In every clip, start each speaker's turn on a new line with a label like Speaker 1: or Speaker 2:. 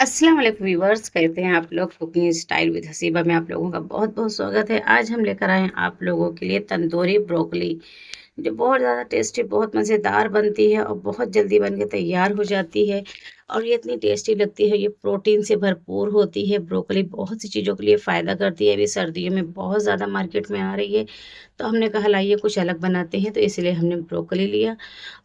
Speaker 1: अस्सलाम वालेकुम व्यूअर्स, कहते हैं आप लोग कुकिंग स्टाइल विद हसीबा में आप लोगों का बहुत बहुत स्वागत है। आज हम लेकर आए हैं आप लोगों के लिए तंदूरी ब्रोकली, जो बहुत ज़्यादा टेस्टी, बहुत मज़ेदार बनती है और बहुत जल्दी बन के तैयार हो जाती है। और ये इतनी टेस्टी लगती है, ये प्रोटीन से भरपूर होती है। ब्रोकली बहुत सी चीज़ों के लिए फ़ायदा करती है। अभी सर्दियों में बहुत ज़्यादा मार्केट में आ रही है, तो हमने कहा लाइए कुछ अलग बनाते हैं, तो इसलिए हमने ब्रोकली लिया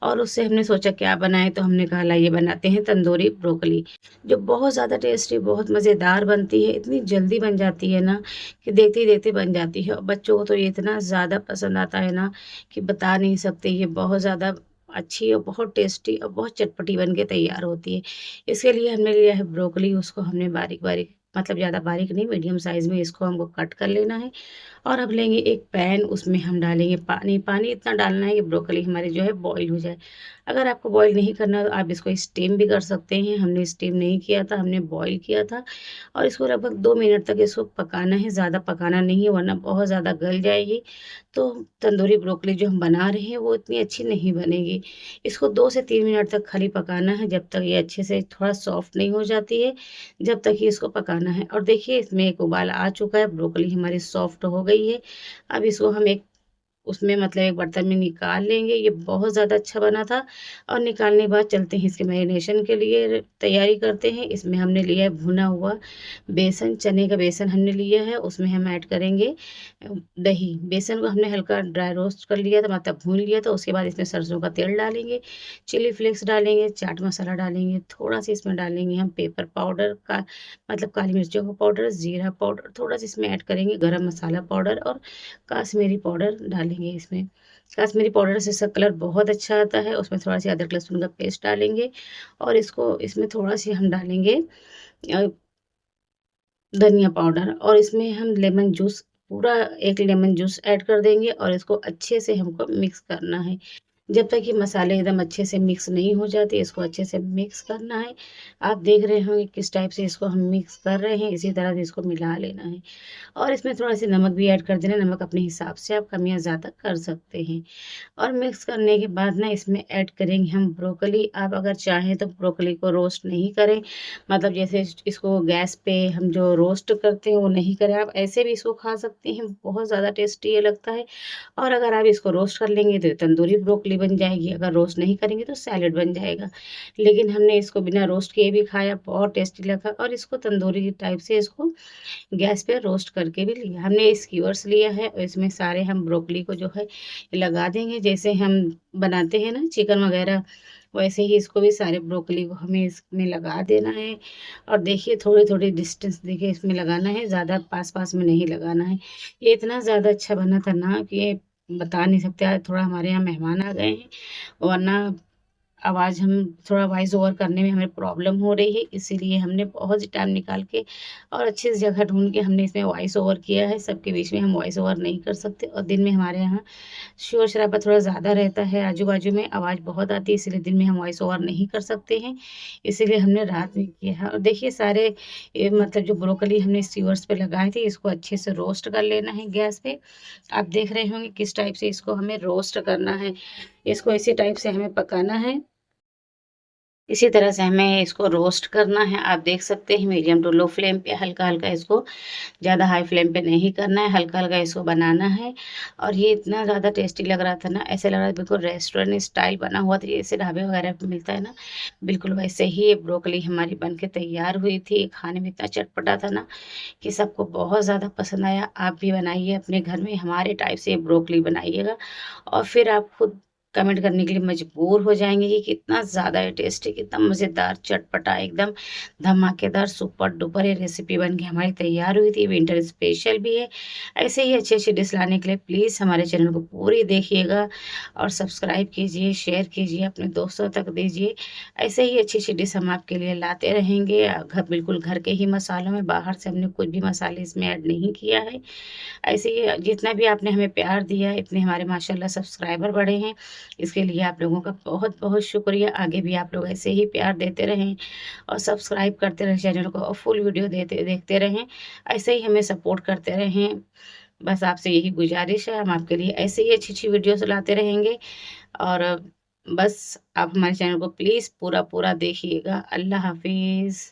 Speaker 1: और उससे हमने सोचा क्या बनाएं, तो हमने कहा लाइए बनाते हैं तंदूरी ब्रोकली, जो बहुत ज़्यादा टेस्टी, बहुत मज़ेदार बनती है। इतनी जल्दी बन जाती है ना कि देखते ही देखते बन जाती है और बच्चों को तो ये इतना ज़्यादा पसंद आता है ना कि बता नहीं सकते। ये बहुत ज़्यादा अच्छी और बहुत टेस्टी और बहुत चटपटी बन के तैयार होती है। इसके लिए हमने लिया है ब्रोकली, उसको हमने बारीक-बारीक, मतलब ज़्यादा बारीक नहीं, मीडियम साइज़ में इसको हमको कट कर लेना है। और अब लेंगे एक पैन, उसमें हम डालेंगे पानी। पानी इतना डालना है कि ब्रोकली हमारी जो है बॉईल हो जाए। अगर आपको बॉईल नहीं करना तो आप इसको स्टीम भी कर सकते हैं। हमने स्टीम नहीं किया था, हमने बॉईल किया था और इसको लगभग 2 मिनट तक इसको पकाना है। ज़्यादा पकाना नहीं है वरना बहुत ज़्यादा गल जाएगी, तो तंदूरी ब्रोकली जो हम बना रहे हैं वो इतनी अच्छी नहीं बनेगी। इसको 2 से 3 मिनट तक खाली पकाना है, जब तक ये अच्छे से थोड़ा सॉफ्ट नहीं हो जाती है, जब तक ही इसको पकाना है। और देखिए इसमें एक उबाल आ चुका है, ब्रोकली हमारी सॉफ्ट हो गई है। अब इसको हम एक उसमें, मतलब एक बर्तन में निकाल लेंगे। ये बहुत ज़्यादा अच्छा बना था। और निकालने के बाद चलते हैं इसके मैरिनेशन के लिए तैयारी करते हैं। इसमें हमने लिया है भुना हुआ बेसन, चने का बेसन हमने लिया है। उसमें हम ऐड करेंगे दही। बेसन को हमने हल्का ड्राई रोस्ट कर लिया था, मतलब भून लिया था। उसके बाद इसमें सरसों का तेल डालेंगे, चिली फ्लेक्स डालेंगे, चाट मसाला डालेंगे, थोड़ा सा इसमें डालेंगे हम पेपर पाउडर का, मतलब काली मिर्चों का पाउडर, ज़ीरा पाउडर, थोड़ा सा इसमें ऐड करेंगे गरम मसाला पाउडर और काश्मीरी पाउडर डालेंगे इसमें। काश्मीरी पाउडर से इसका कलर बहुत अच्छा आता है। उसमें थोड़ा-सा अदरक लहसुन का पेस्ट डालेंगे और इसको इसमें थोड़ा-सी हम डालेंगे अ, धनिया पाउडर, और इसमें हम लेमन जूस, पूरा 1 लेमन जूस ऐड कर देंगे और इसको अच्छे से हमको मिक्स करना है। जब तक ये मसाले एकदम अच्छे से मिक्स नहीं हो जाते, इसको अच्छे से मिक्स करना है। आप देख रहे होंगे किस टाइप से इसको हम मिक्स कर रहे हैं, इसी तरह से इसको मिला लेना है। और इसमें थोड़ा-सा नमक भी ऐड कर देना, नमक अपने हिसाब से आप कम या ज़्यादा कर सकते हैं। और मिक्स करने के बाद ना इसमें ऐड करेंगे हम ब्रोकली। आप अगर चाहें तो ब्रोकली को रोस्ट नहीं करें, मतलब जैसे इसको गैस पे हम जो रोस्ट करते हैं वो नहीं करें, आप ऐसे भी इसको खा सकते हैं, बहुत ज़्यादा टेस्टी ये लगता है। और अगर आप इसको रोस्ट कर लेंगे तो तंदूरी ब्रोकली बन जाएगी, अगर रोस्ट नहीं करेंगे तो सैलेड बन जाएगा। लेकिन हमने इसको बिना रोस्ट किए भी खाया, बहुत टेस्टी लगा। और इसको तंदूरी टाइप से इसको गैस पे रोस्ट करके भी लिया। हमने स्कीवर्स लिया है और इसमें सारे हम ब्रोकली को जो है लगा देंगे, जैसे हम बनाते हैं ना चिकन वगैरह, वैसे ही इसको भी सारे ब्रोकली को हमें इसमें लगा देना है। और देखिए थोड़ी-थोड़ी डिस्टेंस देखिए इसमें लगाना है, ज़्यादा पास-पास में नहीं लगाना है। ये इतना ज़्यादा अच्छा बना था ना कि ये बता नहीं सकते। आज थोड़ा हमारे यहाँ मेहमान आ गए हैं, वरना आवाज़ हम थोड़ा वॉइस ओवर करने में हमें प्रॉब्लम हो रही है, इसीलिए हमने बहुत सी टाइम निकाल के और अच्छी सी जगह ढूँढ के हमने इसमें वॉइस ओवर किया है। सबके बीच में हम वॉइस ओवर नहीं कर सकते और दिन में हमारे यहाँ शोर-शराबा थोड़ा ज़्यादा रहता है, आजू-बाजू में आवाज़ बहुत आती है, इसलिए दिन में हम वॉइस ओवर नहीं कर सकते हैं, इसीलिए हमने रात में किया है। और देखिए सारे मतलब जो ब्रोकली हमने स्कीवर्स पे लगाए थे, इसको अच्छे से रोस्ट कर लेना है गैस पे। आप देख रहे होंगे किस टाइप से इसको हमें रोस्ट करना है, इसको इसी टाइप से हमें पकाना है। इसी तरह से हमें इसको रोस्ट करना है। आप देख सकते हैं मीडियम टू लो फ्लेम पे हल्का-हल्का इसको, ज़्यादा हाई फ्लेम पे नहीं करना है, हल्का-हल्का इसको बनाना है। और ये इतना ज़्यादा टेस्टी लग रहा था ना, ऐसा लग रहा था बिल्कुल रेस्टोरेंट स्टाइल बना हुआ था, जैसे ढाबे वगैरह पे मिलता है ना, बिल्कुल वैसे ही ये ब्रोकली हमारी बन के तैयार हुई थी। खाने में इतना चटपटा था ना कि सबको बहुत ज़्यादा पसंद आया। आप भी बनाइए अपने घर में, हमारे टाइप से ब्रोकली बनाइएगा और फिर आप खुद कमेंट करने के लिए मजबूर हो जाएँगे कि कितना ज़्यादा ये टेस्टी, कितना मज़ेदार, चटपटा, एकदम धमाकेदार, सुपर डुपर ये रेसिपी बन के हमारी तैयार हुई थी। विंटर स्पेशल भी है। ऐसे ही अच्छी-अच्छी डिश लाने के लिए प्लीज़ हमारे चैनल को पूरी देखिएगा और सब्सक्राइब कीजिए, शेयर कीजिए, अपने दोस्तों तक दीजिए। ऐसे ही अच्छी-अच्छी डिश हम आपके लिए लाते रहेंगे। बिल्कुल घर के ही मसालों में, बाहर से हमने कुछ भी मसाले इसमें ऐड नहीं किया है। ऐसे ही जितना भी आपने हमें प्यार दिया है, इतने हमारे माशाल्लाह सब्सक्राइबर बढ़े हैं। इसके लिए आप लोगों का बहुत-बहुत शुक्रिया। आगे भी आप लोग ऐसे ही प्यार देते रहें और सब्सक्राइब करते रहें चैनल को और फुल वीडियो देखते रहें। ऐसे ही हमें सपोर्ट करते रहें। बस आपसे यही गुज़ारिश है, हम आपके लिए ऐसे ही अच्छी-अच्छी वीडियोज़ लाते रहेंगे। और बस आप हमारे चैनल को प्लीज़ पूरा-पूरा देखिएगा। अल्लाह हाफ़िज़।